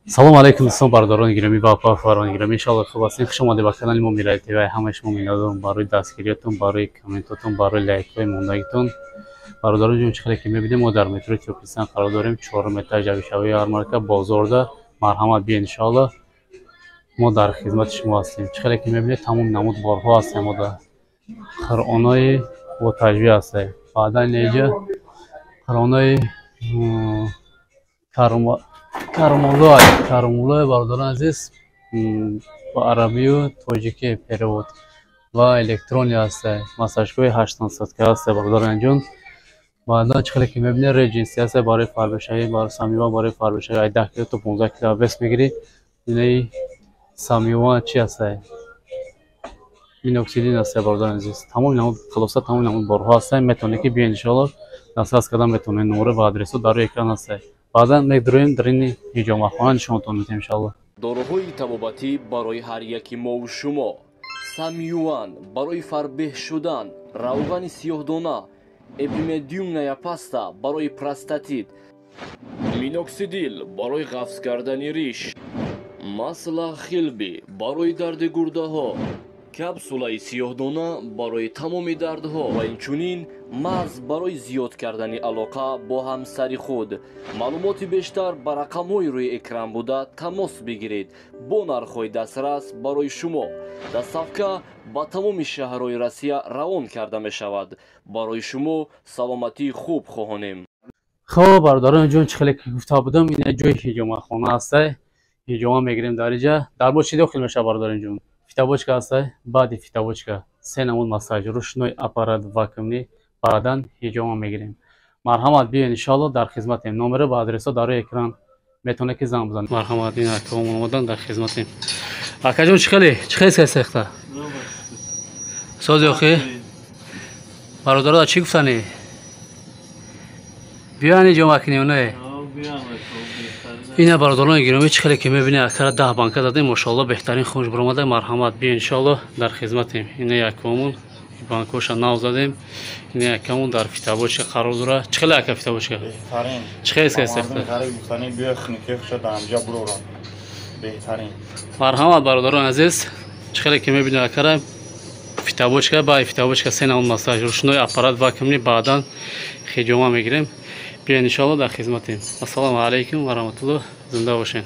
салом алейкум дӯстон бардорони гиромӣ ва фарони гиромӣ, иншаллоҳ хуб ҳастед. хуш омадед ба канали мо Мирали ТВ. ҳамаи шумо миннатдорам барои дастгириятон, барои комментотон, барои лайкҳои мондагитон. бародарон ҷон, чӣ хеле ки мебинем, мо дар метрои Тӯкистон қарор дорем, 4 этаж ҷавишавии ярмарка бозорда. марҳамат биёед, иншаллоҳ мо дар хизмати шумо ҳастем. чӣ хеле ки мебинед, тамоми намуд борҳо ҳастем, мо дар қиръонои отажвӣ ҳастем. баъдан неҷа қиръонои кармулой бародарон азиз, ба арабию тоҷикӣ перевод ва электрони ҳастай, масажгоҳи 800 ҳастай бародарон ҷон. баъдан чӣ хеле ки мебинед, реҷинси ҳастай барои фарбишаӣ, барои самиёва, барои фарбишаӣ 10 кило то 15 кило вес мегирӣ. инаи самиёва чӣ ҳастай, миноксидин ҳастай бародарон азиз. тамоми намуд халоса, тамоми намуд борҳо ҳастай. метавонед ки биёед, иншаллоҳ дастрас кардан метавонед. номера ва адресҳо дар рӯи экран ҳастай. баъдан мегдурем дар ини ҳиҷоматхона нишонтон медиҳем, иншаллоҳ. доруҳои табобатӣ барои ҳар яки мову шумо: самиюан барои фарбеҳ шудан, равғани сиёҳдона, эпимедиумная паста барои простатит, миноксидил барои ғафз кардани риш, масла хилби барои дарди гурдаҳо, капсулаи сиёҳдона барои тамоми дардҳо ва инчунин мағз барои зиёд кардани алоқа бо ҳамсари худ. маълумоти бештар ба рақамҳои рӯи экран буда тамос бигиред бо нархҳои дастрас барои шумо. доставка ба тамоми шаҳрҳои Россия равон карда мешавад. барои шумо саломатии хуб хоҳонем. хоб бародарон ҷон, чӣ хеле ки гуфта будам, ин ҷои ҳиҷоматхона ҳастай. ҳиҷома мегирем дар инҷа. дар бо чӣ дохил мешавад бародарон ҷон? фитабочка ҳастай. баъди фитабочка 3 намуд массаж, рушной аппарат вакуумӣ. баъдан ҳиҷома мегирем. марҳамат биёед, иншаллоҳ дар хизматем. номера ва адресҳо дар рӯи экран, метавонед ки занг бизанед. марҳамат, ин акаҳом омадан дар хизматем. акаҷон, чӣ хеле сехта сози охӣ бародарода чӣ гуфтанӣ? биёян ҳиҷома кинем не. ина бародарони гиромӣ, чӣ хеле ки мебинед, акара 10 банка дадем, мошаллоҳ беҳтарин хунуш баромада. марҳамат биёед, иншаллоҳ дар хизматем. ина якомон банкоша нав задем. ина якамон дар фитабочка қарор дорад. чӣ хеле ака фитабочка беҳтарин. чӣ хеле сехта? беҳтарин. марҳамат бародарон азиз, чӣ хеле ки мебинед, акара фитабочка, баъди фитабочка 3 намуд массаж, рушной аппарат вакуумӣ, баъдан ҳиҷома мегирем. биёед, иншаллоҳ дар хизматем. ассалому алайкум ва раҳматуллоҳ. зинда бошед.